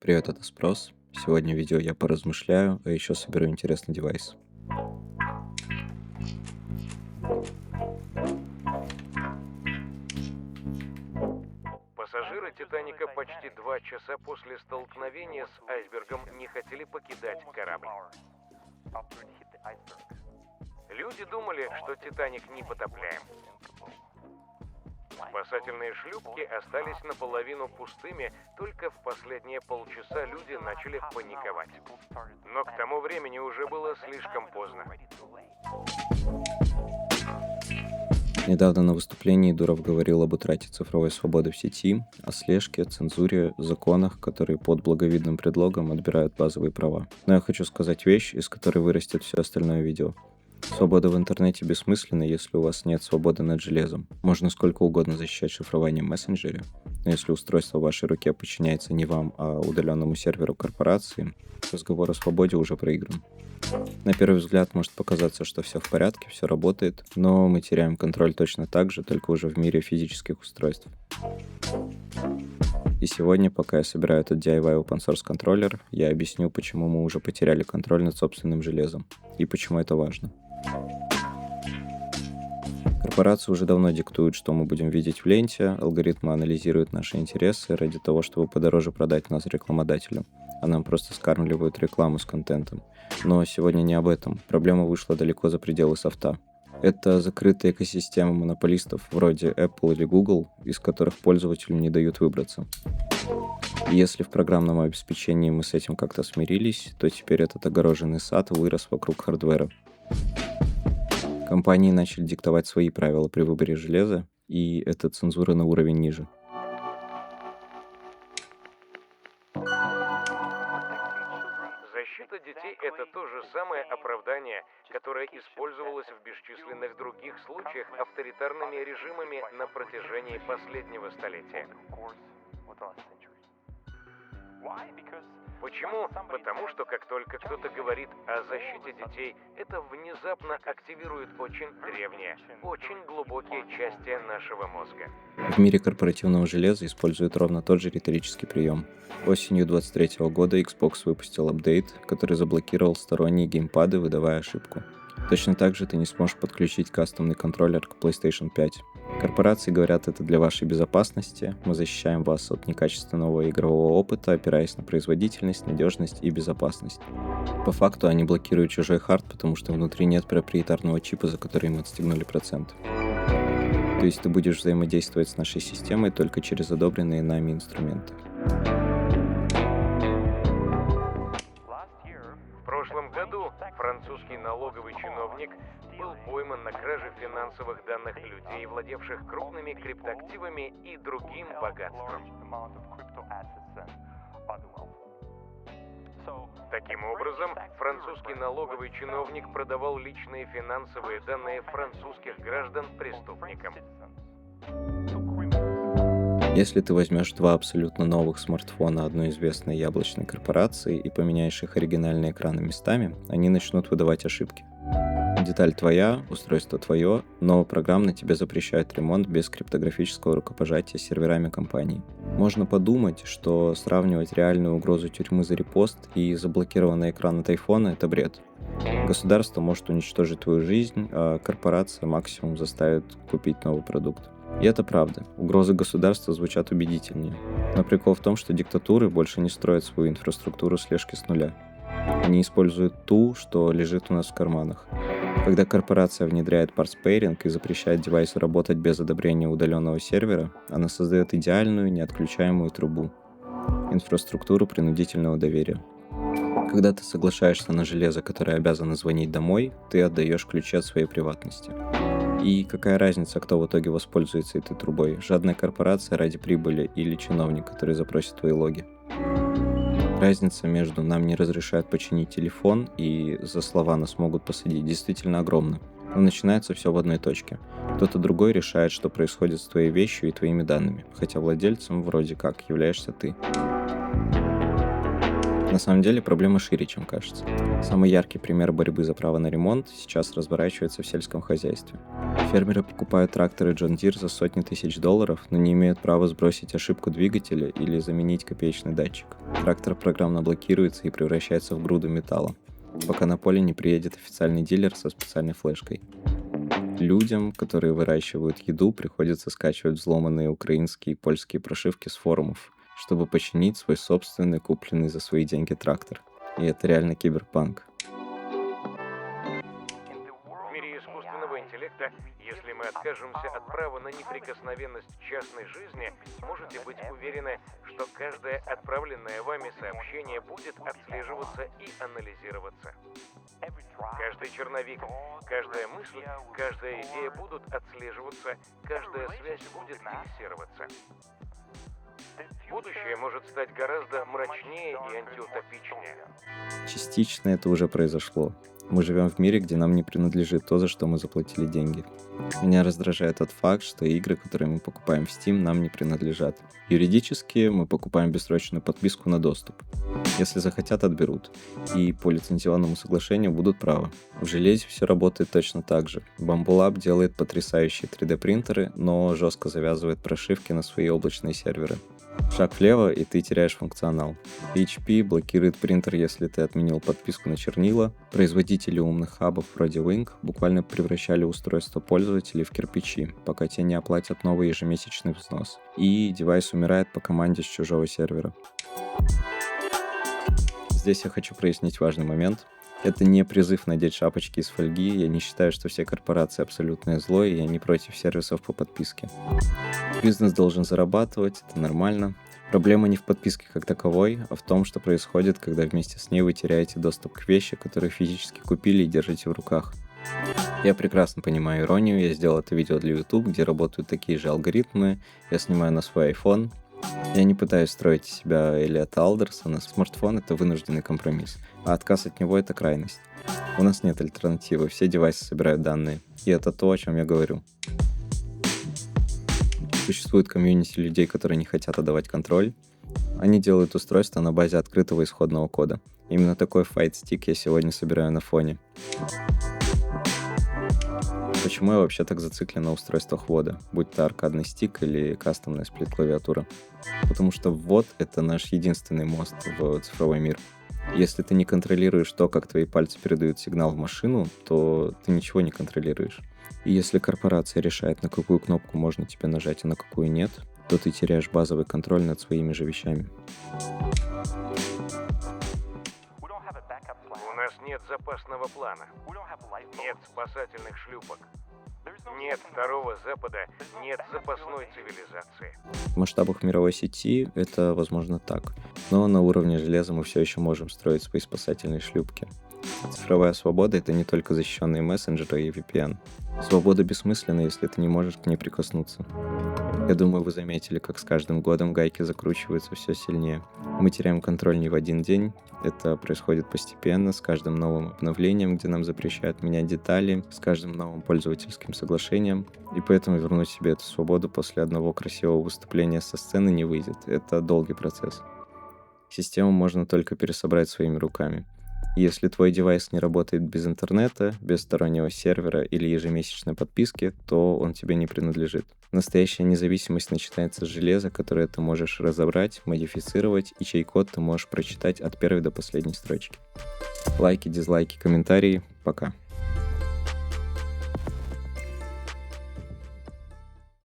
Привет, это Спрос. Сегодня в видео я поразмышляю, а еще соберу интересный девайс. Пассажиры «Титаника» почти 2 часа после столкновения с айсбергом не хотели покидать корабль. Люди думали, что «Титаник» непотопляем. Спасательные шлюпки остались наполовину пустыми, только в последние полчаса люди начали паниковать. Но к тому времени уже было слишком поздно. Недавно на выступлении Дуров говорил об утрате цифровой свободы в сети, о слежке, цензуре, законах, которые под благовидным предлогом отбирают базовые права. Но я хочу сказать вещь, из которой вырастет все остальное видео. Свобода в интернете бессмысленна, если у вас нет свободы над железом. Можно сколько угодно защищать шифрование в мессенджере, но если устройство в вашей руке подчиняется не вам, а удаленному серверу корпорации, разговор о свободе уже проигран. На первый взгляд может показаться, что все в порядке, все работает, но мы теряем контроль точно так же, только уже в мире физических устройств. И сегодня, пока я собираю этот DIY open source контроллер, я объясню, почему мы уже потеряли контроль над собственным железом и почему это важно. Корпорации уже давно диктуют, что мы будем видеть в ленте, алгоритмы анализируют наши интересы ради того, чтобы подороже продать нас рекламодателю, а нам просто скармливают рекламу с контентом. Но сегодня не об этом. Проблема вышла далеко за пределы софта. Это закрытая экосистема монополистов вроде Apple или Google, из которых пользователю не дают выбраться. И если в программном обеспечении мы с этим как-то смирились, то теперь этот огороженный сад вырос вокруг хардвера. Компании начали диктовать свои правила при выборе железа, и это цензура на уровень ниже. Защита детей – это то же самое оправдание, которое использовалось в бесчисленных других случаях авторитарными режимами на протяжении последнего столетия. Почему? Потому что как только кто-то говорит о защите детей, это внезапно активирует очень древние, очень глубокие части нашего мозга. В мире корпоративного железа используют ровно тот же риторический прием. Осенью 2023 года Xbox выпустил апдейт, который заблокировал сторонние геймпады, выдавая ошибку. Точно так же ты не сможешь подключить кастомный контроллер к PlayStation 5. Корпорации говорят, это для вашей безопасности, мы защищаем вас от некачественного игрового опыта, опираясь на производительность, надежность и безопасность. По факту они блокируют чужой хард, потому что внутри нет проприетарного чипа, за который им отстегнули процент. То есть ты будешь взаимодействовать с нашей системой только через одобренные нами инструменты. В прошлом году французский налоговый чиновник был пойман на краже финансовых данных людей, владевших крупными криптоактивами и другим богатством. Таким образом, французский налоговый чиновник продавал личные финансовые данные французских граждан преступникам. Если ты возьмешь два абсолютно новых смартфона одной известной яблочной корпорации и поменяешь их оригинальные экраны местами, они начнут выдавать ошибки. Деталь твоя, устройство твое, но программно тебе запрещают ремонт без криптографического рукопожатия с серверами компании. Можно подумать, что сравнивать реальную угрозу тюрьмы за репост и заблокированный экран от айфона — это бред. Государство может уничтожить твою жизнь, а корпорация максимум заставит купить новый продукт. И это правда. Угрозы государства звучат убедительнее. Но прикол в том, что диктатуры больше не строят свою инфраструктуру слежки с нуля. Они используют ту, что лежит у нас в карманах. Когда корпорация внедряет парс-пейринг и запрещает девайсу работать без одобрения удаленного сервера, она создает идеальную, неотключаемую трубу. Инфраструктуру принудительного доверия. Когда ты соглашаешься на железо, которое обязано звонить домой, ты отдаешь ключи от своей приватности. И какая разница, кто в итоге воспользуется этой трубой? Жадная корпорация ради прибыли или чиновник, который запросит твои логи? Разница между «нам не разрешают починить телефон» и «за слова нас могут посадить» действительно огромна. Но начинается все в одной точке. Кто-то другой решает, что происходит с твоей вещью и твоими данными, хотя владельцем вроде как являешься ты. На самом деле проблема шире, чем кажется. Самый яркий пример борьбы за право на ремонт сейчас разворачивается в сельском хозяйстве. Фермеры покупают тракторы John Deere за сотни тысяч долларов, но не имеют права сбросить ошибку двигателя или заменить копеечный датчик. Трактор программно блокируется и превращается в груду металла, пока на поле не приедет официальный дилер со специальной флешкой. Людям, которые выращивают еду, приходится скачивать взломанные украинские и польские прошивки с форумов, чтобы починить свой собственный, купленный за свои деньги трактор. И это реально киберпанк. В мире искусственного интеллекта, если мы откажемся от права на неприкосновенность частной жизни, можете быть уверены, что каждое отправленное вами сообщение будет отслеживаться и анализироваться. Каждый черновик, каждая мысль, каждая идея будут отслеживаться, каждая связь будет фиксироваться. Будущее может стать гораздо мрачнее и антиутопичнее. Частично это уже произошло. Мы живем в мире, где нам не принадлежит то, за что мы заплатили деньги. Меня раздражает тот факт, что игры, которые мы покупаем в Steam, нам не принадлежат. Юридически мы покупаем бессрочную подписку на доступ. Если захотят, отберут. И по лицензионному соглашению будут правы. В железе все работает точно так же. Bambu Lab делает потрясающие 3D-принтеры, но жестко завязывает прошивки на свои облачные серверы. Шаг влево, и ты теряешь функционал. PHP блокирует принтер, если ты отменил подписку на чернила. Производители умных хабов вроде Wing буквально превращали устройство пользователей в кирпичи, пока те не оплатят новый ежемесячный взнос. И девайс умирает по команде с чужого сервера. Здесь я хочу прояснить важный момент. Это не призыв надеть шапочки из фольги, я не считаю, что все корпорации абсолютное зло, и я не против сервисов по подписке. Бизнес должен зарабатывать, это нормально. Проблема не в подписке как таковой, а в том, что происходит, когда вместе с ней вы теряете доступ к вещи, которые физически купили и держите в руках. Я прекрасно понимаю иронию, я сделал это видео для YouTube, где работают такие же алгоритмы, я снимаю на свой iPhone. Я не пытаюсь строить из себя Элиота Алдерсона, смартфон — это вынужденный компромисс, а отказ от него — это крайность. У нас нет альтернативы, все девайсы собирают данные, и это то, о чем я говорю. Существует комьюнити людей, которые не хотят отдавать контроль. Они делают устройство на базе открытого исходного кода. Именно такой файт-стик я сегодня собираю на фоне. Почему я вообще так зациклен на устройствах ввода, будь то аркадный стик или кастомная сплит-клавиатура? Потому что ввод — это наш единственный мост в цифровой мир. Если ты не контролируешь то, как твои пальцы передают сигнал в машину, то ты ничего не контролируешь. И если корпорация решает, на какую кнопку можно тебе нажать, а на какую нет, то ты теряешь базовый контроль над своими же вещами. У нас нет запасного плана, нет спасательных шлюпок, нет второго Запада, нет запасной цивилизации. В масштабах мировой сети это, возможно, так. Но на уровне железа мы все еще можем строить свои спасательные шлюпки. Цифровая свобода — это не только защищенные мессенджеры и VPN. Свобода бессмысленна, если ты не можешь к ней прикоснуться. Я думаю, вы заметили, как с каждым годом гайки закручиваются все сильнее. Мы теряем контроль не в один день. Это происходит постепенно, с каждым новым обновлением, где нам запрещают менять детали, с каждым новым пользовательским соглашением. И поэтому вернуть себе эту свободу после одного красивого выступления со сцены не выйдет. Это долгий процесс. Систему можно только пересобрать своими руками. Если твой девайс не работает без интернета, без стороннего сервера или ежемесячной подписки, то он тебе не принадлежит. Настоящая независимость начинается с железа, которое ты можешь разобрать, модифицировать, и чей код ты можешь прочитать от первой до последней строчки. Лайки, дизлайки, комментарии. Пока.